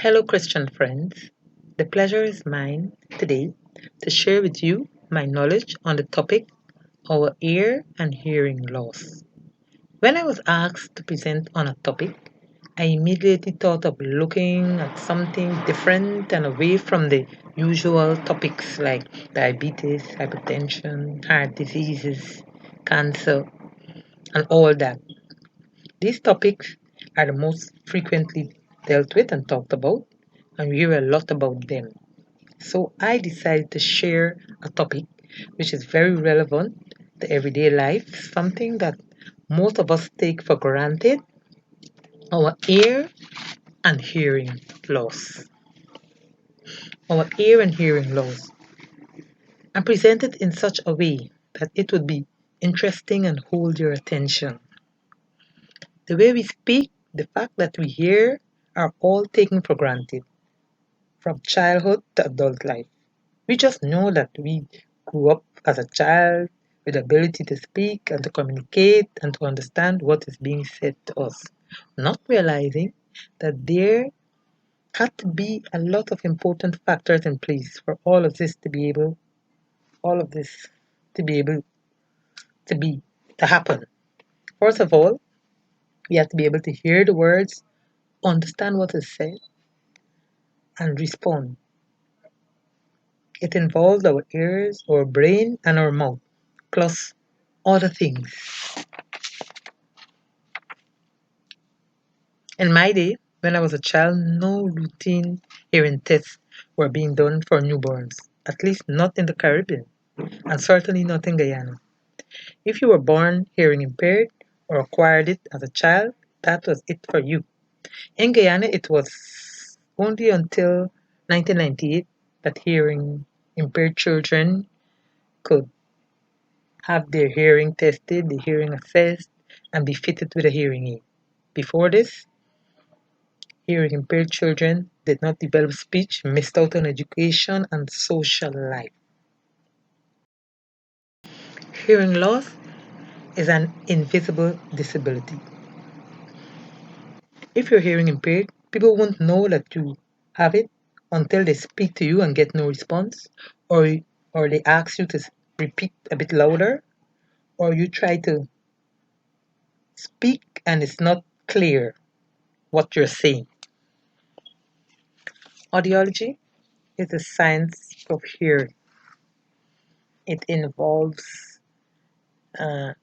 Hello, Christian friends. The pleasure is mine today to share with you my knowledge on the topic our ear and hearing loss. When I was asked to present on a topic, I immediately thought of looking at something different and away from the usual topics like diabetes, hypertension, heart diseases, cancer, and all that. These topics are the most frequently dealt with and talked about, and we hear a lot about them. So I decided to share a topic which is very relevant to everyday life, something that most of us take for granted, our ear and hearing loss. Our ear and hearing loss. And present it in such a way that it would be interesting and hold your attention. The way we speak, the fact that we hear are all taken for granted from childhood to adult life. We just know that we grew up as a child with the ability to speak and to communicate and to understand what is being said to us, not realizing that there had to be a lot of important factors in place for all of this to be able to be to happen. First of all, we have to be able to hear the words, understand what is said, and respond. It involves our ears, our brain, and our mouth, plus other things. In my day, when I was a child, no routine hearing tests were being done for newborns, at least not in the Caribbean, and certainly not in Guyana. If you were born hearing impaired or acquired it as a child, that was it for you. In Guyana, it was only until 1998 that hearing impaired children could have their hearing tested, the hearing assessed, and be fitted with a hearing aid. Before this, hearing impaired children did not develop speech, missed out on education and social life. Hearing loss is an invisible disability. If you're hearing impaired, people won't know that you have it until they speak to you and get no response, or, or they ask you to repeat a bit louder, or you try to speak and it's not clear what you're saying. Audiology is the science of hearing. It involves uh,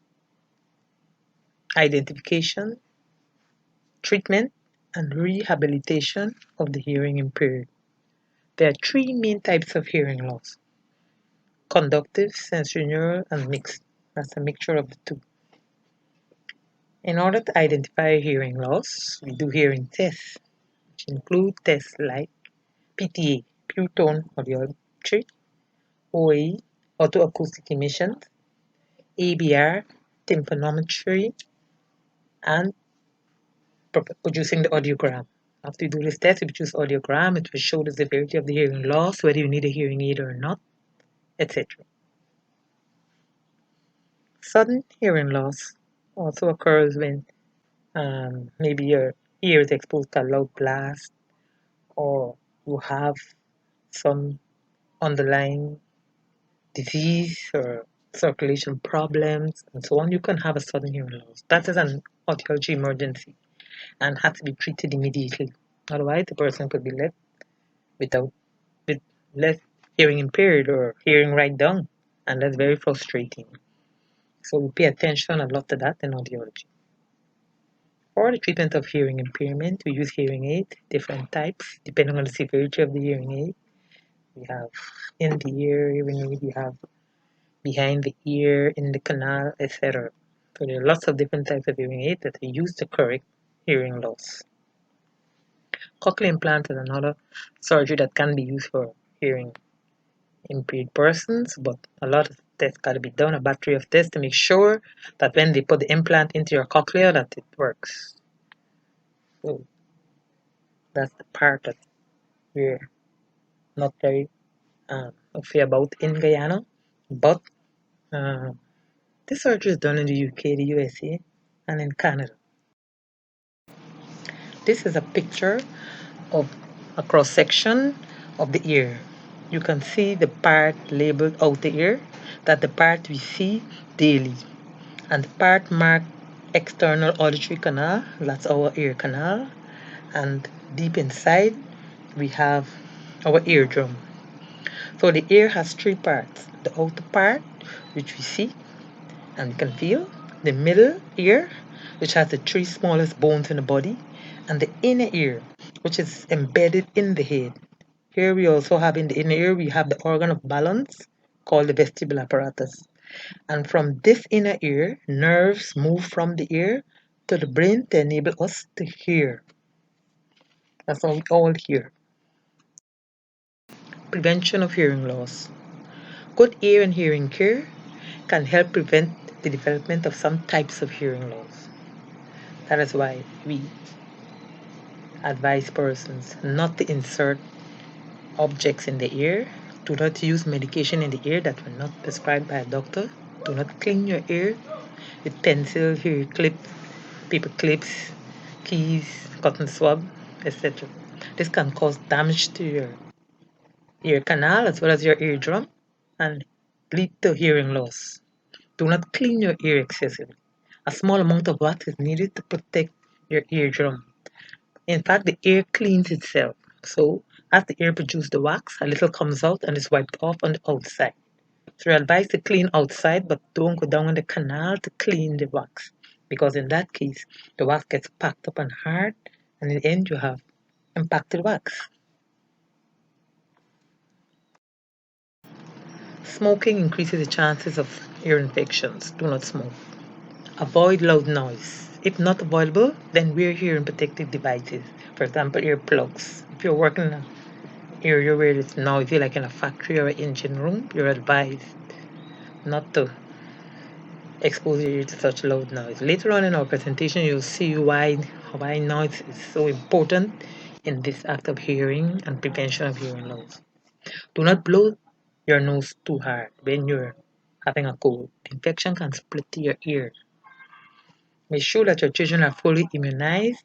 identification, treatment, and rehabilitation of the hearing impaired. There are three main types of hearing loss: conductive, sensorineural, and mixed. That's a mixture of the two. In order to identify hearing loss, we do hearing tests, which include tests like PTA, pure tone audiometry, OAE, autoacoustic emissions, ABR, tympanometry, and producing the audiogram. After you do this test, you produce audiogram, it will show the severity of the hearing loss, whether you need a hearing aid or not, etc. Sudden hearing loss also occurs when maybe your ear is exposed to a loud blast, or you have some underlying disease or circulation problems, and so on. You can have a sudden hearing loss. That is an audiology emergency and has to be treated immediately. Otherwise, the person could be left without with less hearing impaired or hearing right down, and that's very frustrating. So we pay attention a lot to that in audiology. For the treatment of hearing impairment, we use hearing aid, different types, depending on the severity of the hearing aid. We have in the ear hearing aid, we have behind the ear, in the canal, etc. So there are lots of different types of hearing aid that we use to correct hearing loss. Cochlear implant is another surgery that can be used for hearing impaired persons, but a lot of tests got to be done, a battery of tests to make sure that when they put the implant into your cochlea that it works. So that's the part that we're not very afraid about in Guyana, but uh, this surgery is done in the UK, the USA, and in Canada. This is a picture of a cross section of the ear. You can see the part labeled outer ear, that the part we see daily, and the part marked external auditory canal, that's our ear canal, and deep inside we have our eardrum. So the ear has three parts: the outer part, which we see and we can feel, the middle ear, which has the three smallest bones in the body, and the inner ear, which is embedded in the head. Here we also have in the inner ear, we have the organ of balance called the vestibular apparatus. And from this inner ear, nerves move from the ear to the brain to enable us to hear. That's how we all hear. Prevention of hearing loss. Good ear and hearing care can help prevent the development of some types of hearing loss. That is why we advise persons not to insert objects in the ear. Do not use medication in the ear that were not prescribed by a doctor. Do not clean your ear with pencil, hair clips, paper clips, keys, cotton swab, etc. This can cause damage to your ear canal as well as your eardrum and lead to hearing loss. Do not clean your ear excessively. A small amount of wax is needed to protect your eardrum. In fact, the ear cleans itself. So, as the ear produces the wax, a little comes out and is wiped off on the outside. So, you're advised to clean outside, but don't go down in the canal to clean the wax. Because in that case, the wax gets packed up and hard, and in the end, you have impacted wax. Smoking increases the chances of ear infections. Do not smoke. Avoid loud noise. If not avoidable, then wear hearing protective devices. For example, earplugs. If you're working in an area where it's noisy, like in a factory or an engine room, you're advised not to expose your ear to such loud noise. Later on in our presentation, you'll see why noise is so important in this act of hearing and prevention of hearing loss. Do not blow your nose too hard when you're having a cold. The infection can split your ear. Make sure that your children are fully immunized,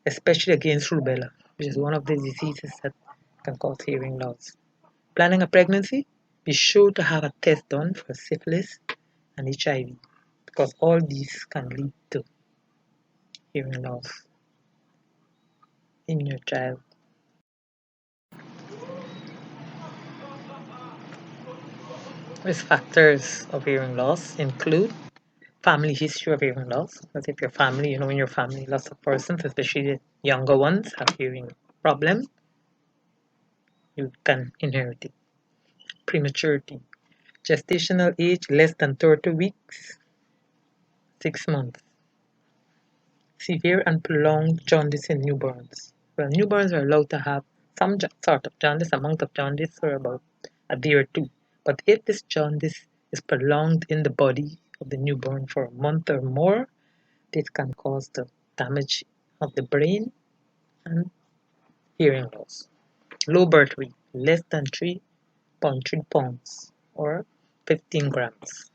especially against rubella, which is one of the diseases that can cause hearing loss. Planning a pregnancy, be sure to have a test done for syphilis and HIV, because all these can lead to hearing loss in your child. Risk factors of hearing loss include family history of hearing loss, because if your family, in your family, lots of persons, especially the younger ones, have hearing problems, you can inherit it. Prematurity, gestational age less than 30 weeks, 6 months. Severe and prolonged jaundice in newborns. Well, newborns are allowed to have some sort of jaundice, amount of jaundice for about a day or two. But if this jaundice is prolonged in the body of the newborn for a month or more, this can cause the damage of the brain and hearing loss. Low birth weight, less than 3.3 pounds or 15 grams.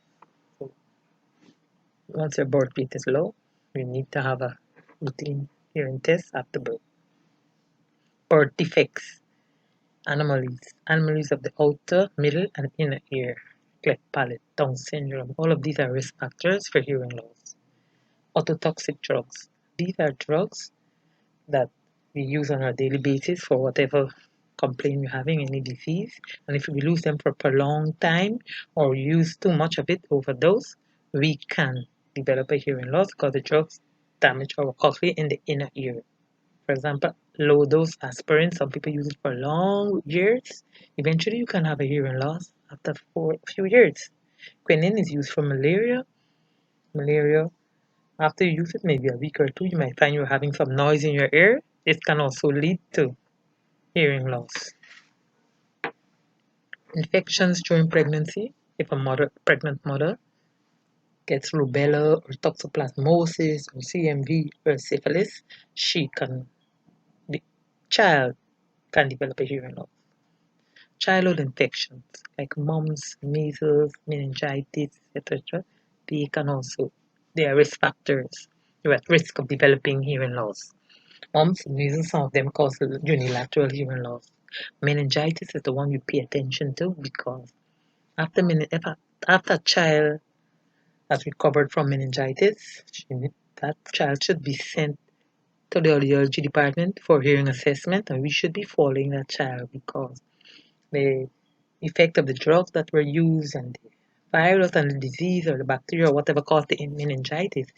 So once your birth weight is low, you need to have a routine hearing test after birth. Birth defects, anomalies of the outer, middle, and inner ear, cleft palate, Down syndrome. All of these are risk factors for hearing loss. Ototoxic drugs. These are drugs that we use on a daily basis for whatever complaint you're having, any disease. And if we lose them for a prolonged time or use too much of it, overdose, we can develop a hearing loss because the drugs damage our cochlea in the inner ear. For example, low dose aspirin, some people use it for long years. Eventually, you can have a hearing loss after a few years. Quinine is used for malaria. Malaria, after you use it, maybe a week or two, you might find you're having some noise in your ear. It can also lead to hearing loss. Infections during pregnancy. If a pregnant mother gets rubella or toxoplasmosis or CMV or syphilis, the child can develop a hearing loss. Childhood infections like mumps, measles, meningitis, etc. They are risk factors. You're at risk of developing hearing loss. Mumps and measles, some of them cause unilateral hearing loss. Meningitis is the one you pay attention to because after a child has recovered from meningitis, that child should be sent to the audiology department for hearing assessment, and we should be following that child because the effect of the drugs that were used and the virus and the disease or the bacteria or whatever caused the meningitis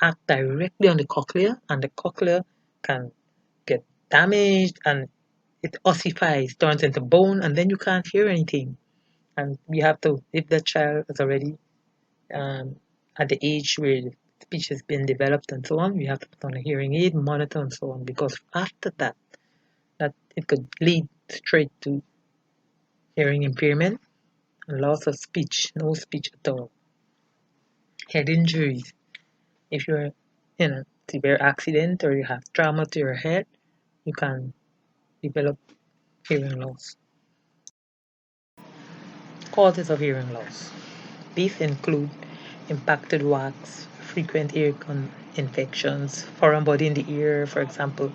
act directly on the cochlea, and the cochlea can get damaged and it ossifies, turns into bone, and then you can't hear anything. And we have to, if the child is already um, at the age where speech has been developed and so on, we have to put on a hearing aid, monitor, and so on, because after that, that it could lead straight to hearing impairment and loss of speech, no speech at all. Head injuries. If you're in a severe accident or you have trauma to your head, you can develop hearing loss. Causes of hearing loss. These include impacted wax, frequent infections, foreign body in the ear, for example,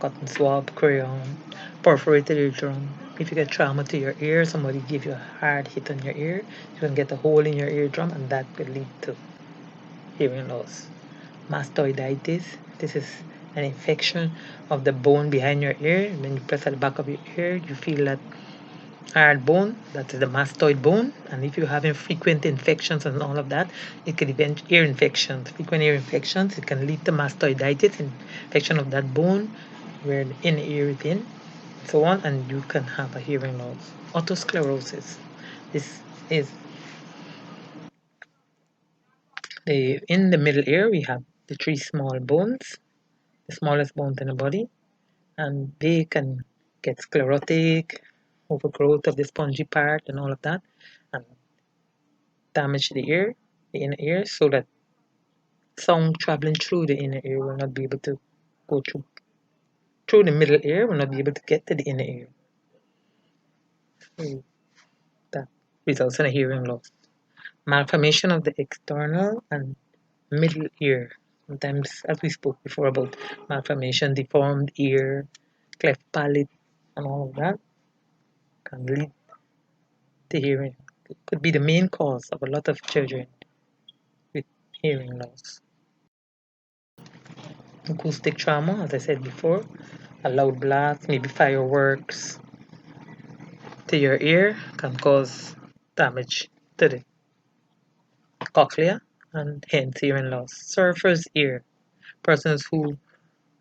cotton swab, crayon, perforated eardrum. If you get trauma to your ear, somebody give you a hard hit on your ear, you can get a hole in your eardrum, and that could lead to hearing loss. Mastoiditis, this is an infection of the bone behind your ear. When you press at the back of your ear, you feel that hard bone, that is the mastoid bone. And if you're having frequent infections and all of that, it could event ear infections. Frequent ear infections, it can lead to mastoiditis, infection of that bone where the inner ear is in, so on, and you can have a hearing loss. Otosclerosis. This is in the middle ear, we have the three small bones, the smallest bones in the body, and they can get sclerotic, overgrowth of the spongy part, and all of that, and damage the ear, the inner ear, so that sound traveling through the inner ear will not be able to go through the middle ear, will not be able to get to the inner ear. So that results in a hearing loss. Malformation of the external and middle ear. Sometimes, as we spoke before about malformation, deformed ear, cleft palate, and all of that can lead to hearing. It could be the main cause of a lot of children with hearing loss. Acoustic trauma, as I said before, a loud blast, maybe fireworks to your ear can cause damage to the cochlea and hence hearing loss. Surfer's ear, persons who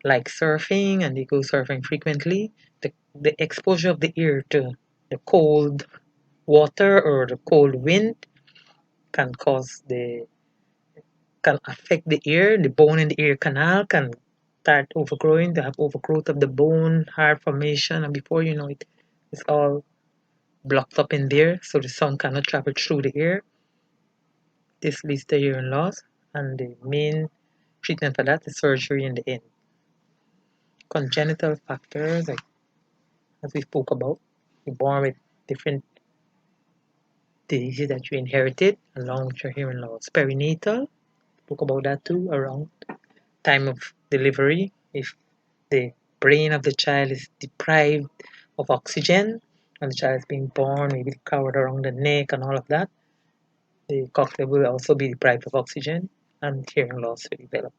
like surfing and they go surfing frequently, the exposure of the ear to the cold water or the cold wind can can affect the ear. The bone in the ear canal can start overgrowing. They have overgrowth of the bone, hair formation, and before you know it, it's all blocked up in there, so the sound cannot travel through the ear. This leads to hearing loss, and the main treatment for that is surgery in the end. Congenital factors, like as we spoke about, you're born with different diseases that you inherited along with your hearing loss. Perinatal, spoke about that too, around time of delivery. If the brain of the child is deprived of oxygen and the child is being born, maybe covered around the neck and all of that, the cochlea will also be deprived of oxygen and hearing loss will develop.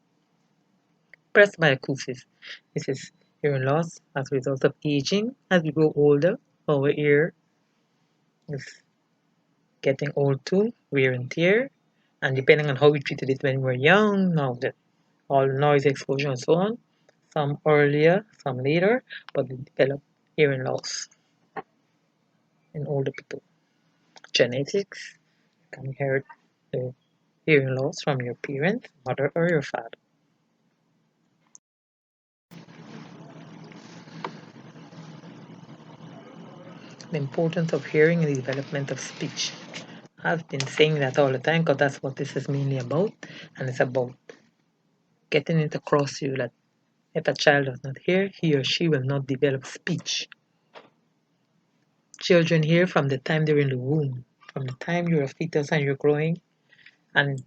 Presbyacusis. This is hearing loss as a result of aging. As we grow older, our ear is getting old too, wear and tear. And depending on how we treated it when we were young, now the all noise exposure and so on, some earlier, some later, but we develop hearing loss in older people. Genetics can inherit the hearing loss from your parents, mother, or your father. The importance of hearing in the development of speech. I've been saying that all the time because that's what this is mainly about, and it's about getting it across to you that if a child does not hear, he or she will not develop speech. Children hear from the time they're in the womb, from the time you're a fetus and you're growing, and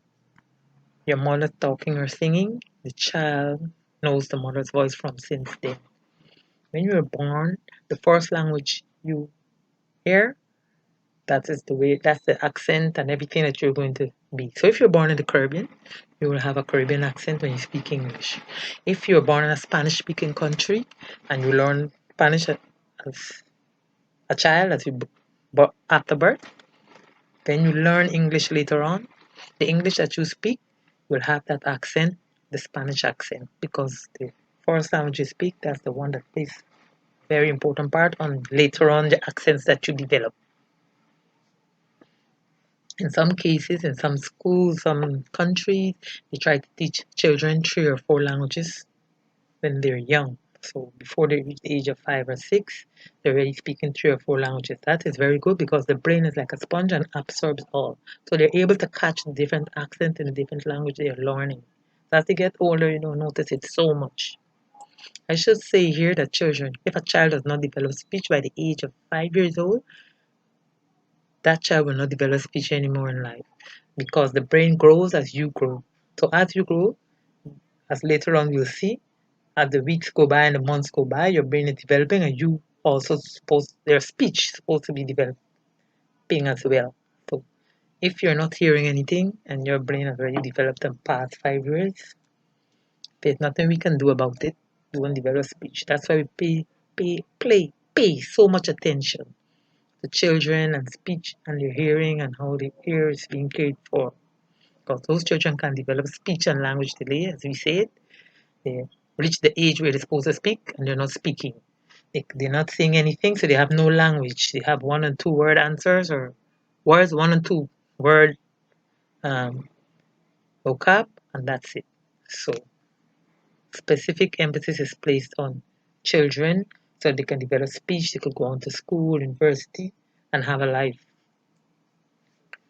your mother talking or singing, the child knows the mother's voice from since then. When you were born, the first language you hear, that's the accent and everything that you're going to be. So if you're born in the Caribbean, you will have a Caribbean accent when you speak English. If you're born in a Spanish-speaking country and you learn Spanish as a child, after birth, then you learn English later on. The English that you speak will have that accent, the Spanish accent, because the first language you speak, that's the one that plays very important part on later on the accents that you develop. In some cases, in some schools, some countries, they try to teach children 3 or 4 languages when they're young. So before they reach the age of 5 or 6, they're already speaking 3 or 4 languages. That is very good because the brain is like a sponge and absorbs all. So they're able to catch the different accents in the different language they're learning. As they get older, you don't notice it so much. I should say here that children, if a child does not develop speech by the age of 5 years old, that child will not develop speech anymore in life because the brain grows as you grow. So as you grow, as later on we'll see, as the weeks go by and the months go by, your brain is developing and you also their speech is supposed to be developing as well. So if you're not hearing anything and your brain has already developed in past 5 years, there's nothing we can do about it. You won't develop speech. That's why we pay so much attention to children and speech and their hearing and how the ear is being cared for. Because those children can develop speech and language delay, as we said. They reach the age where they're supposed to speak and they're not speaking. They're not saying anything, so they have no language. They have 1 and 2 word answers or words, 1 and 2 word um, vocab, and that's it. So specific emphasis is placed on children so they can develop speech, they could go on to school, university, and have a life.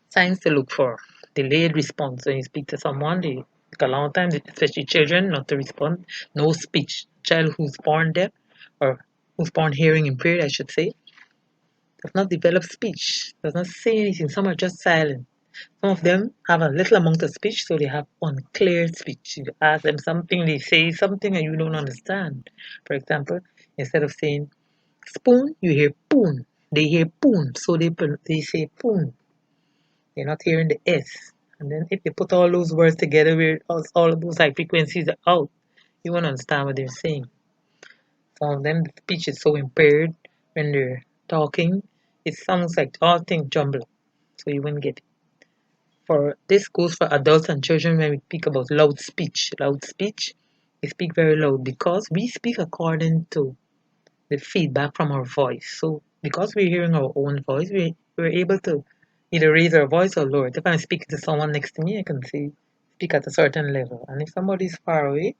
Signs to look for. Delayed response. When you speak to someone, they take a long time, especially children, not to respond. No speech. Child who's born deaf or who's born hearing impaired, I should say, does not develop speech, does not say anything. Some are just silent. Some of them have a little amount of speech, so they have unclear speech. You ask them something, they say something, and you don't understand. For example, instead of saying spoon, you hear poon. They hear poon, so they say poon. They're not hearing the S. And then if they put all those words together where all of those high frequencies are out, you won't understand what they're saying. Some of them, the speech is so impaired when they're talking, it sounds like all things jumbled, so you won't get it. For this goes for adults and children when we speak about loud speech. Loud speech, we speak very loud because we speak according to the feedback from our voice. So because we're hearing our own voice, we're able to either raise our voice or lower it. If I'm speaking to someone next to me, I can speak at a certain level. And if somebody's far away,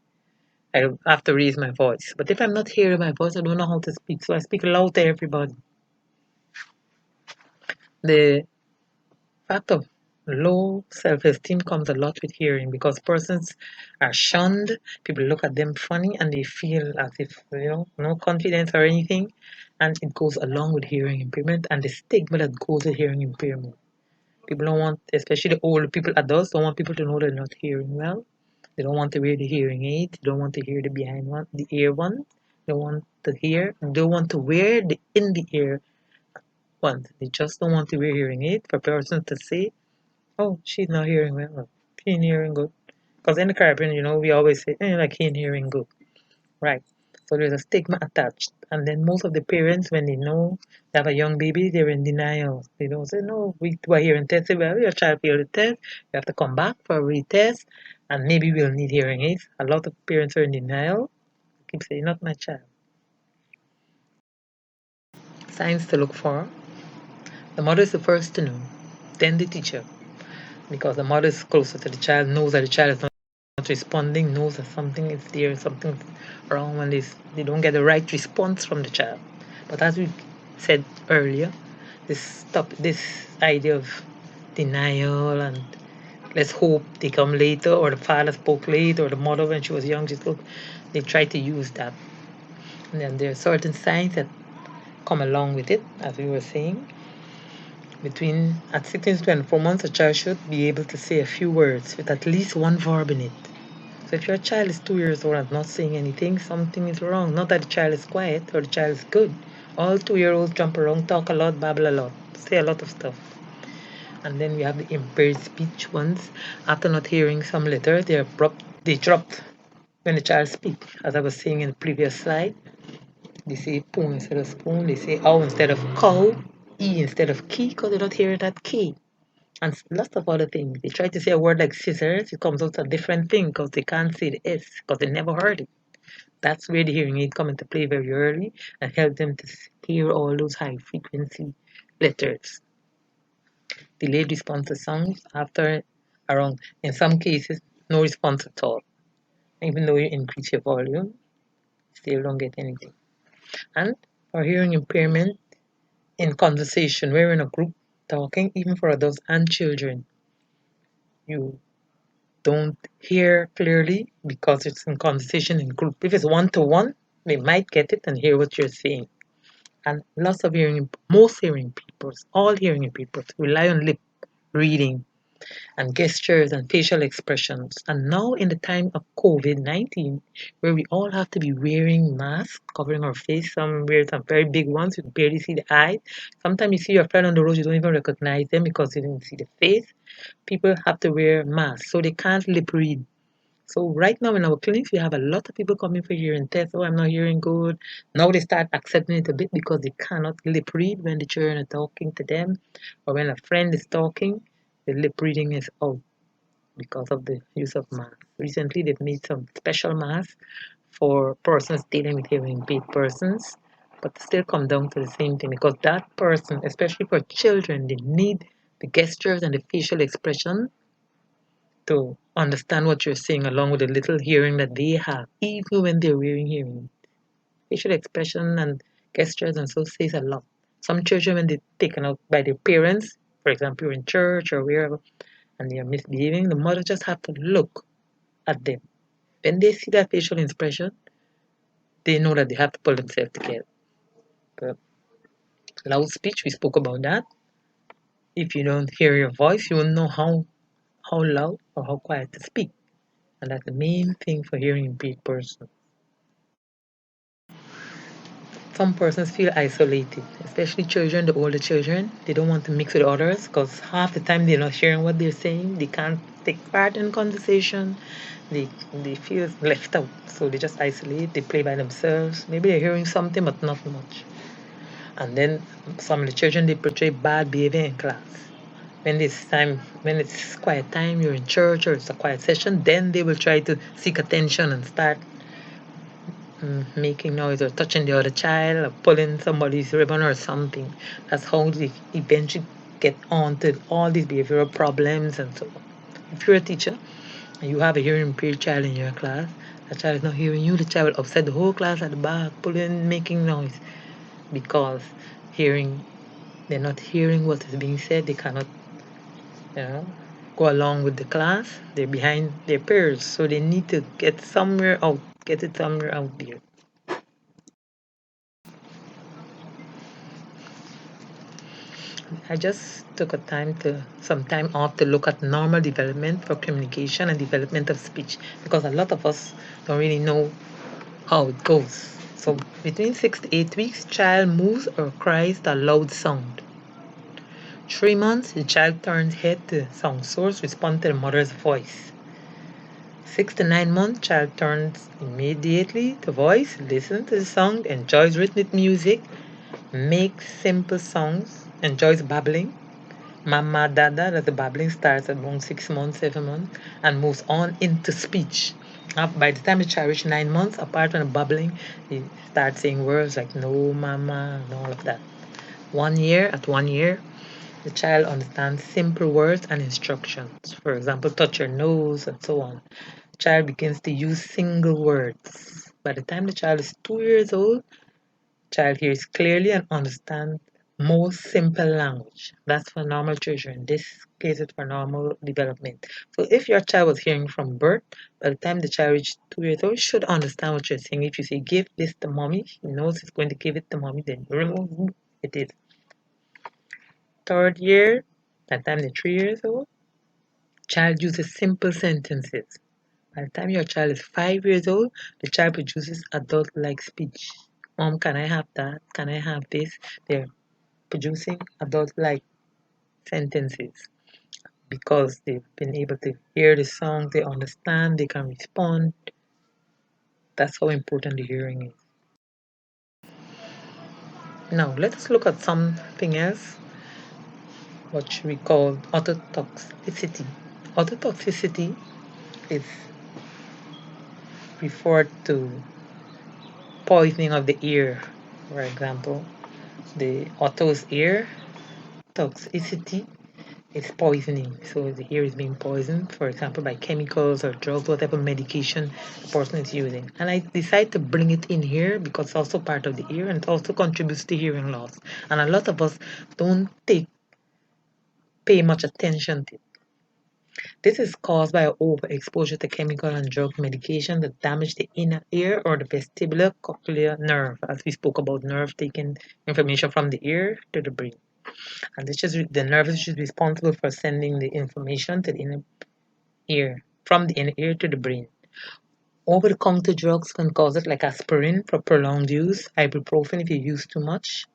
I have to raise my voice. But if I'm not hearing my voice, I don't know how to speak. So I speak loud to everybody. The fact of low self-esteem comes a lot with hearing because persons are shunned, people look at them funny and they feel as if, no confidence or anything. And it goes along with hearing impairment and the stigma that goes with hearing impairment. People don't want, especially the older people, adults, don't want people to know they're not hearing well. They don't want to wear the hearing aid. They don't want to hear the behind one, the ear one. They want to hear. They don't want to wear the in the ear one. They just don't want to wear hearing aid for person to say, "Oh, she's not hearing well. She ain't hearing good." Because in the Caribbean, we always say, like he ain't hearing good, right? So there's a stigma attached. And then most of the parents, when they know they have a young baby, they're in denial. They don't say, "No, we do a hearing test." Say, "Well, your child failed the test. You have to come back for a retest, and maybe we'll need hearing aids." A lot of parents are in denial. Keep saying, "Not my child." Signs to look for. The mother is the first to know, then the teacher. Because the mother is closer to the child, knows that the child is not responding, knows that something is there, something's wrong when they don't get the right response from the child. But as we said earlier, this idea of denial and let's hope they come later, or the father spoke late, or the mother when she was young, they try to use that. And then there are certain signs that come along with it, as we were saying. At 16 to 24 months, a child should be able to say a few words with at least one verb in it. So if your child is 2 years old and not saying anything, something is wrong. Not that the child is quiet or the child is good. All 2-year-olds jump around, talk a lot, babble a lot, say a lot of stuff. And then we have the impaired speech ones. After not hearing some letters, they dropped when the child speaks. As I was saying in the previous slide, they say poo instead of spoon, they say ow instead of cow, e instead of key because they're not hearing that key. And lots of other things. They try to say a word like scissors, it comes out a different thing because they can't say the S because they never heard it. That's where the hearing aid come into play very early and help them to hear all those high frequency letters. Delayed response to songs after around, in some cases, no response at all. Even though you increase your volume, still don't get anything. And for hearing impairment in conversation, we're in a group talking, even for adults and children. You don't hear clearly because it's in conversation in group. If it's one-to-one, they might get it and hear what you're saying. And lots of most hearing people, all hearing people rely on lip reading and gestures and facial expressions. And now in the time of COVID-19, where we all have to be wearing masks, covering our face, some wear some very big ones, you can barely see the eye. Sometimes you see your friend on the road, you don't even recognize them because you didn't see the face. People have to wear masks, so they can't lip read. So right now in our clinics, we have a lot of people coming for hearing tests. Oh, I'm not hearing good. Now they start accepting it a bit because they cannot lip read when the children are talking to them or when a friend is talking. The lip reading is out because of the use of masks. Recently, they've made some special masks for persons dealing with hearing impaired persons, but still come down to the same thing because that person, especially for children, they need the gestures and the facial expression to understand what you're saying along with the little hearing that they have, even when they're wearing hearing. Facial expression and gestures and so says a lot. Some children, when they're taken out by their parents, for example, you're in church or wherever, and they are misbehaving, the mother just have to look at them. When they see that facial expression, they know that they have to pull themselves together. But loud speech, we spoke about that. If you don't hear your voice, you won't know how loud or how quiet to speak. And that's the main thing for hearing impaired person. Some persons feel isolated, especially children, the older children. They don't want to mix with others because half the time they're not sharing what they're saying. They can't take part in conversation. They feel left out. So they just isolate, they play by themselves. Maybe they're hearing something, but not much. And then some of the children, they portray bad behavior in class. When it's quiet time, you're in church or it's a quiet session, then they will try to seek attention and start making noise or touching the other child or pulling somebody's ribbon or something. That's how they eventually get on to all these behavioral problems and so on. If you're a teacher and you have a hearing impaired child in your class, the child is not hearing you, the child will upset the whole class at the back, pulling, making noise because hearing they're not hearing what is being said, they cannot, you know, go along with the class, they're behind their peers, so they need to get it somewhere out there. I just took some time off to look at normal development for communication and development of speech because a lot of us don't really know how it goes. So between 6 to 8 weeks, child moves or cries to a loud sound. 3 months, the child turns head to sound source, respond to the mother's voice. 6 to 9 months, child turns immediately to voice, listen to the sound, enjoys rhythmic music, makes simple songs, enjoys babbling. Mama, dada, that the babbling starts at around 6 months, 7 months, and moves on into speech. By the time the child reaches 9 months, apart from the babbling, he starts saying words like no, mama, and all of that. At 1 year, the child understands simple words and instructions. For example, touch your nose and so on. Child begins to use single words. By the time the child is 2 years old, child hears clearly and understands most simple language. That's for normal children. This case is for normal development. So if your child was hearing from birth, by the time the child reaches 2 years old, should understand what you're saying. If you say give this to mommy, he knows he's going to give it to mommy, then you remove it is. Third year, by the time they're 3 years old, child uses simple sentences. By the time your child is 5 years old, the child produces adult-like speech. Mom, can I have that? Can I have this? They're producing adult-like sentences because they've been able to hear the song, they understand, they can respond. That's how important the hearing is. Now, let us look at something else, what we call ototoxicity. Ototoxicity is referred to poisoning of the ear. For example, the otto's ear toxicity is poisoning. So the ear is being poisoned, for example, by chemicals or drugs, whatever medication the person is using. And I decided to bring it in here because it's also part of the ear and it also contributes to hearing loss. And a lot of us don't pay much attention to it. This is caused by overexposure to chemical and drug medication that damage the inner ear or the vestibular cochlear nerve, as we spoke about nerve taking information from the ear to the brain. And this is the nerve which is responsible for sending the information to the inner ear, from the inner ear to the brain. Over-the-counter drugs can cause it, like aspirin for prolonged use, ibuprofen if you use too much,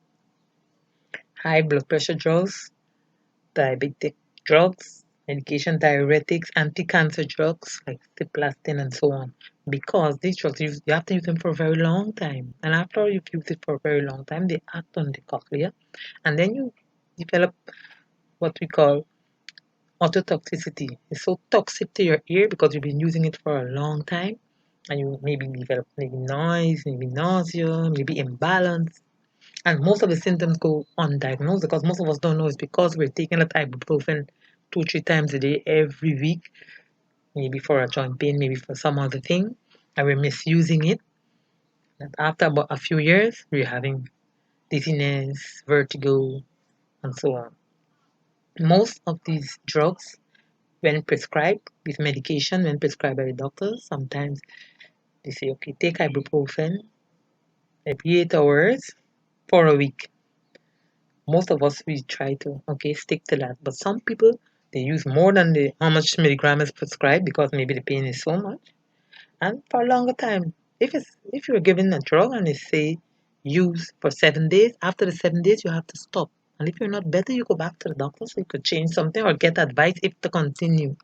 high blood pressure drugs, diabetic drugs, medication, diuretics, anti-cancer drugs like ciplastine and so on. Because these drugs, you have to use them for a very long time. And after you've used it for a very long time, they act on the cochlea. And then you develop what we call ototoxicity. It's so toxic to your ear because you've been using it for a long time. And you maybe develop maybe noise, maybe nausea, maybe imbalance. And most of the symptoms go undiagnosed because most of us don't know it's because we're taking that ibuprofen 2, 3 times a day every week, maybe for a joint pain, maybe for some other thing, and we're misusing it. And after about a few years, we're having dizziness, vertigo, and so on. Most of these drugs, when prescribed with medication, when prescribed by the doctor, sometimes they say, okay, take ibuprofen every 8 hours for a week. Most of us we try to stick to that, but some people they use more than the how much milligram is prescribed because maybe the pain is so much, and for a longer time. If you're given a drug and they say use for 7 days, after the 7 days you have to stop. And if you're not better, you go back to the doctor so you could change something or get advice if to continue.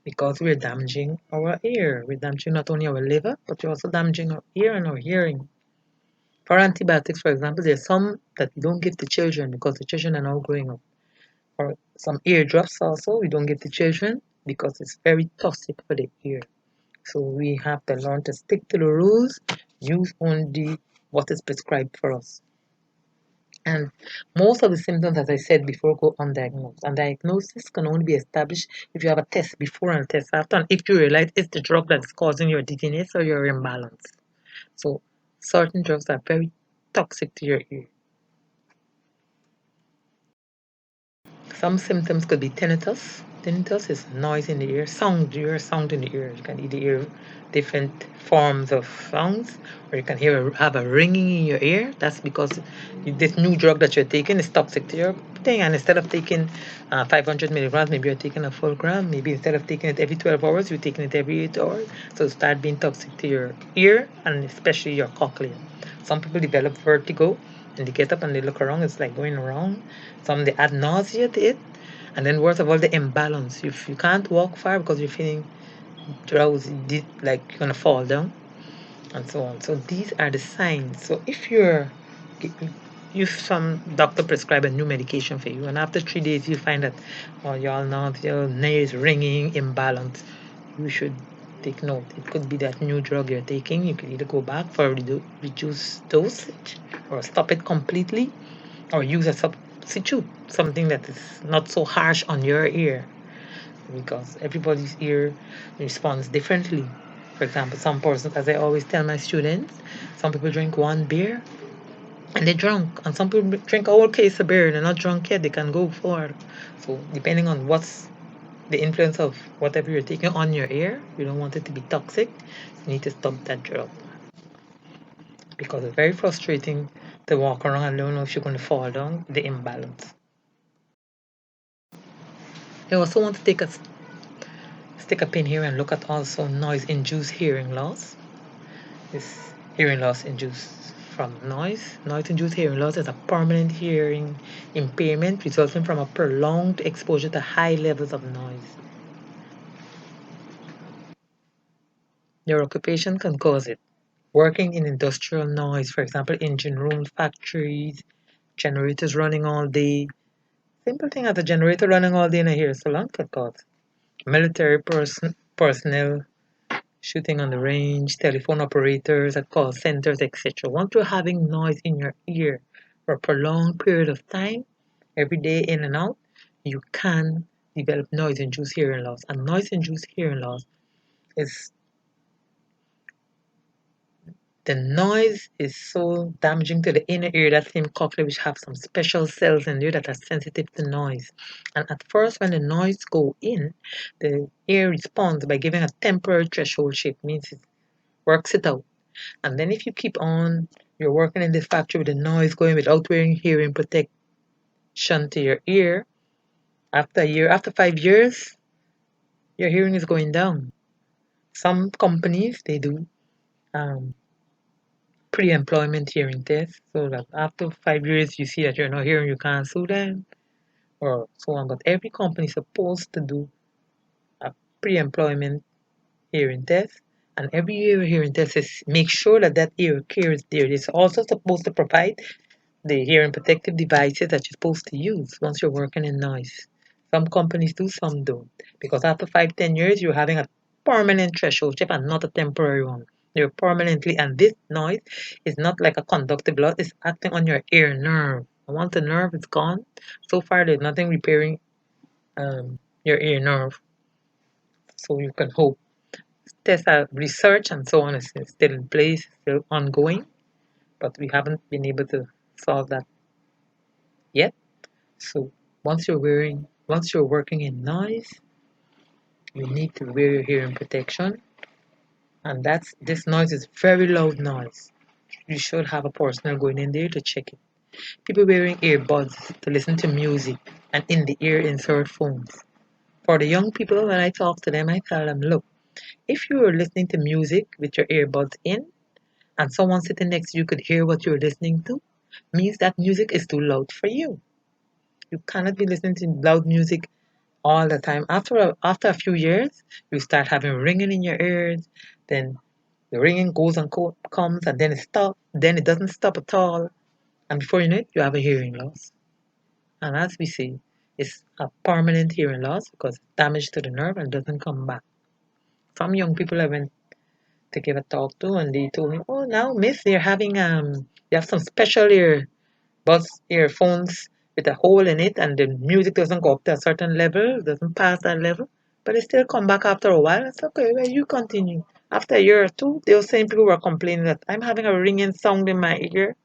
Because we're damaging our ear. We're damaging not only our liver, but we're also damaging our ear and our hearing. For antibiotics, for example, there's some that we don't give to children because the children are now growing up. Or some ear drops also we don't give to children because it's very toxic for the ear. So we have to learn to stick to the rules, use only what is prescribed for us. And most of the symptoms, as I said before, go undiagnosed. And diagnosis can only be established if you have a test before and a test after, and if you realize it's the drug that's causing your dizziness or your imbalance. So certain drugs are very toxic to your ear. Some symptoms could be tinnitus. Tinnitus is noise in the ear, sound in the ear. You can either hear different forms of sounds, or you can have a ringing in your ear. That's because this new drug that you're taking is toxic to your thing. And instead of taking 500 milligrams, maybe you're taking a full gram. Maybe instead of taking it every 12 hours, you're taking it every 8 hours. So it start being toxic to your ear and especially your cochlea. Some people develop vertigo and they get up and they look around, it's like going around. Some they add nausea to it. And then worst of all, the imbalance. If you can't walk far because you're feeling drowsy, like you're gonna fall down, and so on. So these are the signs. So if some doctor prescribe a new medication for you, and after 3 days you find that, y'all know your nails ringing, imbalance, you should take note. It could be that new drug you're taking. You could either go back for a reduced dosage, or stop it completely, or use a substitute, something that is not so harsh on your ear, because everybody's ear responds differently. For example, some persons, as I always tell my students, some people drink one beer and they're drunk, and some people drink a whole case of beer and they're not drunk yet, they can go forward. So depending on what's the influence of whatever you're taking on your ear, you don't want it to be toxic, you need to stop that drug. Because it's very frustrating to walk around and don't know if you're going to fall down, the imbalance. I also want to take a stick a pin here and look at also noise-induced hearing loss. This hearing loss induced from noise. Noise-induced hearing loss is a permanent hearing impairment resulting from a prolonged exposure to high levels of noise. Your occupation can cause it. Working in industrial noise, for example, engine rooms, factories, generators running all day. Simple thing as a generator running all day in a hair salon could cause. Military personnel shooting on the range, telephone operators at call centers, etc. Once you're having noise in your ear for a prolonged period of time, every day in and out, you can develop noise-induced hearing loss. And noise-induced hearing loss is the noise is so damaging to the inner ear, that same cochlea, which have some special cells in there that are sensitive to noise. And at first, when the noise go in, the ear responds by giving a temporary threshold shape, means it works it out. And then if you keep on, you're working in this factory with the noise going without wearing hearing protection to your ear, after a year, after 5 years, your hearing is going down. Some companies, they do um, pre-employment hearing tests, so that after 5 years you see that you're not hearing, you can't sue them or so on. But every company is supposed to do a pre-employment hearing test, and every year hearing test is make sure that that ear care is there. It's also supposed to provide the hearing protective devices that you're supposed to use once you're working in noise. Some companies do, some don't. Because after 5, 10 years, you're having a permanent threshold chip and not a temporary one. You're permanently, and this noise is not like a conductive loss, it's acting on your ear nerve. And once the nerve is gone, so far there's nothing repairing your ear nerve. So you can hope. Tests are research and so on is still in place, still ongoing, but we haven't been able to solve that yet. So once you're working in noise, you need to wear your hearing protection. And this noise is very loud noise. You should have a personnel going in there to check it. People wearing earbuds to listen to music and in the ear insert phones. For the young people, when I talk to them, I tell them, look, if you are listening to music with your earbuds in and someone sitting next to you could hear what you're listening to, means that music is too loud for you. You cannot be listening to loud music all the time. After a few years, you start having ringing in your ears. Then the ringing goes and comes, and then it stops. Then it doesn't stop at all, and before you know it, you have a hearing loss. And as we see, it's a permanent hearing loss because it's damage to the nerve and doesn't come back. Some young people I went to give a talk to, and they told me, "Oh, now, Miss, you're having you have some special buds earphones with a hole in it, and the music doesn't go up to a certain level, doesn't pass that level, but it still come back after a while." It's okay, well, you continue. After a year or two, those same people were complaining that I'm having a ringing sound in my ear.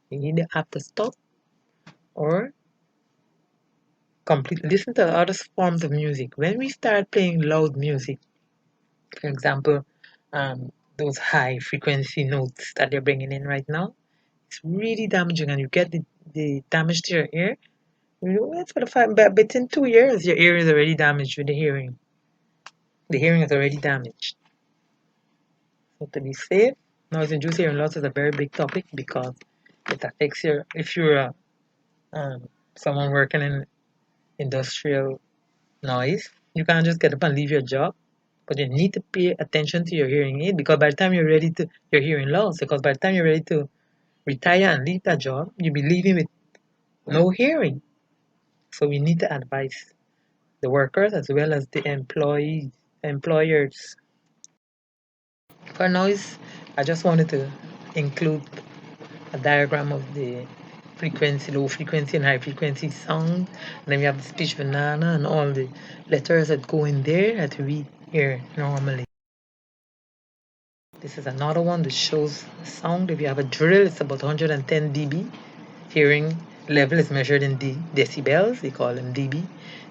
You either have to stop or completely listen to other forms of music. When we start playing loud music, for example, those high frequency notes that they're bringing in right now, it's really damaging, and you get the damage to your ear. That's for the fact, but within 2 years, your ear is already damaged with the hearing. The hearing is already damaged. So to be safe, noise-induced hearing loss is a very big topic because it affects if you're someone working in industrial noise, you can't just get up and leave your job, but you need to pay attention to your hearing aid because by the time you're ready to, your hearing loss, because by the time you're ready to retire and leave that job, you'll be leaving with no hearing. So we need to advise the workers as well as the employers. For noise, I just wanted to include a diagram of the frequency, low frequency and high frequency sound. And then we have the speech banana and all the letters that go in there that we hear normally. This is another one that shows the sound. If you have a drill, it's about 110 dB. Hearing level is measured in decibels, they call them dB.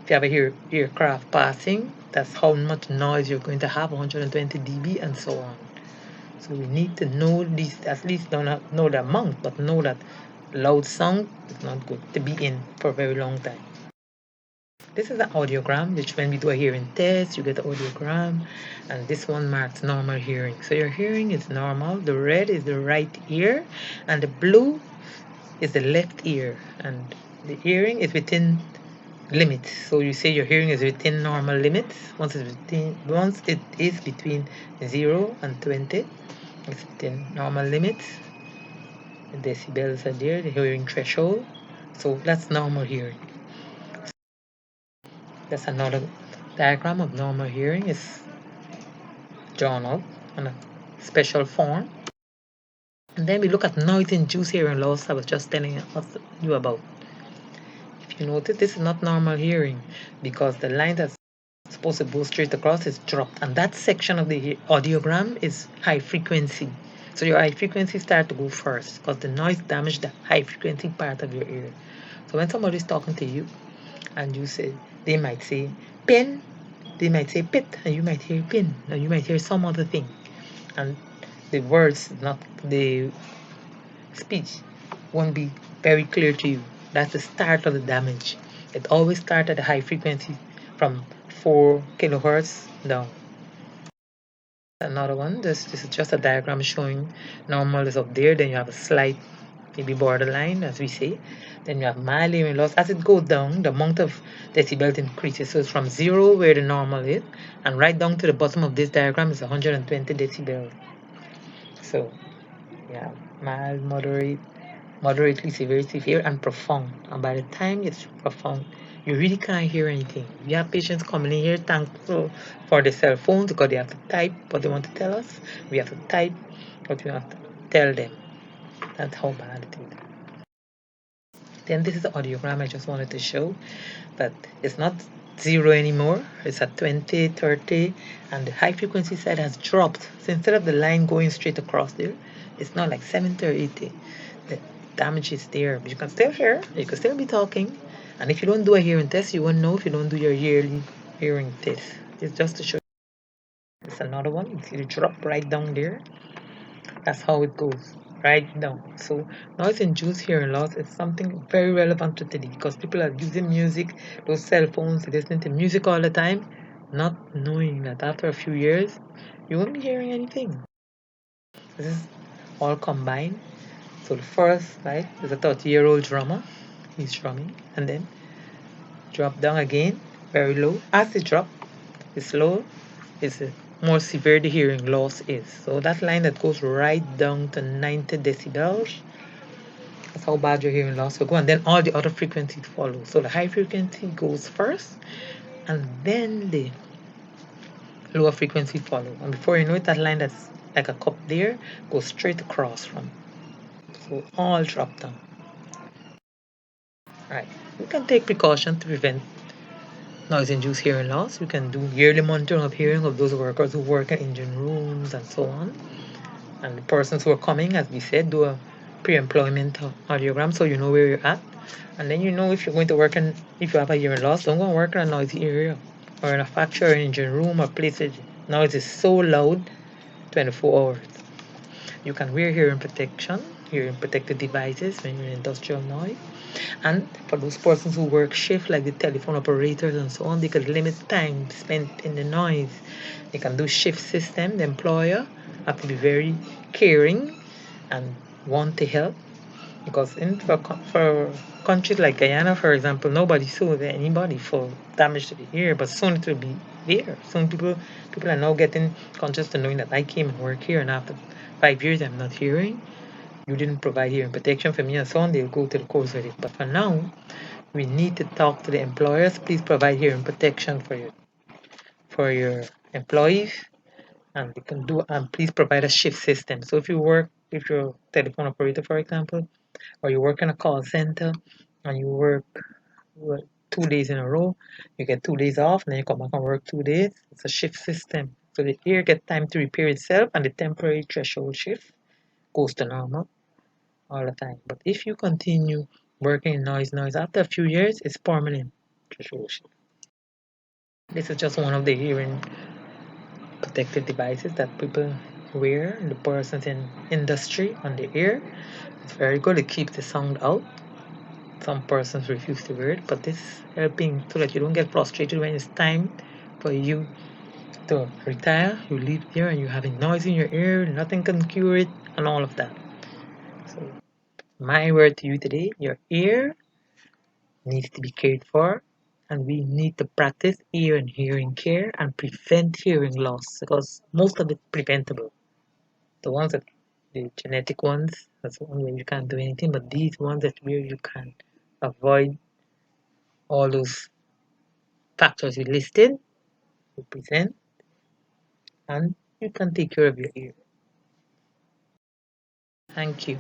If you have a aircraft passing, that's how much noise you're going to have, 120 dB, and so on. So we need to know these, at least don't know the amount, but know that loud sound is not good to be in for a very long time. This is an audiogram, which when we do a hearing test, you get the audiogram, and this one marks normal hearing. So your hearing is normal. The red is the right ear, and the blue is the left ear, and the hearing is within limits. So you say your hearing is within normal limits. Once it is between 0 and 20, it's within normal limits. The decibels are there, the hearing threshold. So that's normal hearing. That's another diagram of normal hearing. Is drawn out on a special form. And then we look at noise-induced hearing loss I was just telling you about. If you notice, this is not normal hearing because the line that's supposed to go straight across is dropped. And that section of the audiogram is high frequency. So your high frequency start to go first because the noise damaged the high frequency part of your ear. So when somebody's talking to you and you say, they might say pin, they might say pit, and you might hear pin, and you might hear some other thing. And the words, not the speech, won't be very clear to you. That's the start of the damage. It always starts at a high frequency from 4 kilohertz down. Another one, this is just a diagram showing normal is up there, then you have a slight, maybe borderline, as we say. Then you have mild hearing loss. As it goes down, the amount of decibels increases. So it's from 0, where the normal is, and right down to the bottom of this diagram is 120 decibels. So yeah, mild, moderately severe, and profound. And by the time it's profound, you really can't hear anything. We have patients coming in here thankful for the cell phones because they have to type what they want to tell us. We have to type what we have to tell them. That's how bad it is. Then this is the audiogram I just wanted to show, but it's not 0 anymore. It's at 20, 30, and the high frequency side has dropped. So instead of the line going straight across there, it's now like 70 or 80. The damage is there, but you can still hear, you can still be talking. And if you don't do a hearing test, you won't know if you don't do your yearly hearing test. It's just to show you. It's another one. You see the drop right down there. That's how it goes, right down. So noise-induced hearing loss is something very relevant to today because people are using music, those cell phones, listening to music all the time, not knowing that after a few years, you won't be hearing anything. This is all combined. So the first, right, is a 30-year-old drummer. He's drumming, and then drop down again, very low. As it drop, it's low, it's more severe the hearing loss is. So that line that goes right down to 90 decibels, that's how bad your hearing loss will go. And then all the other frequencies follow. So the high frequency goes first, and then the lower frequency follow. And before you know it, that line that's like a cup there goes straight across from. So all drop down. Right. We can take precaution to prevent noise-induced hearing loss. We can do yearly monitoring of hearing of those workers who work in engine rooms and so on. And the persons who are coming, as we said, do a pre-employment audiogram so you know where you're at. And then you know if you're going to work in, if you have a hearing loss, don't go and work in a noisy area or in a factory or engine room or places noise is so loud 24 hours. You can wear hearing protection, hearing protected devices when you're in industrial noise. And for those persons who work shift, like the telephone operators and so on, they could limit time spent in the noise. They can do shift system. The employer have to be very caring and want to help. Because for countries like Guyana, for example, nobody sued anybody for damage to the ear, but soon it will be there. Soon people are now getting conscious to knowing that I came and work here, and after 5 years I'm not hearing. You didn't provide hearing protection for me and so on, they'll go to the courts with it. But for now, we need to talk to the employers. Please provide hearing protection for your employees, and we can do and please provide a shift system. So if you're a telephone operator, for example, or you work in a call center and you work 2 days in a row, you get 2 days off, and then you come back and work 2 days. It's a shift system. So the ear gets time to repair itself, and the temporary threshold shift goes to normal all the time. But if you continue working in noise, after a few years, it's permanent threshold shift. This is just one of the hearing protective devices that people wear, the persons in industry on the ear. It's very good. It keeps the sound out. Some persons refuse to wear it, but this is helping so that you don't get frustrated when it's time for you to retire. You leave here and you're having noise in your ear, nothing can cure it, and all of that. So, my word to you today, your ear needs to be cared for, and we need to practice ear and hearing care and prevent hearing loss because most of it preventable. The ones that the genetic ones, that's the one where you can't do anything, but these ones that where you can avoid all those factors you listed, you present, and you can take care of your ear. Thank you.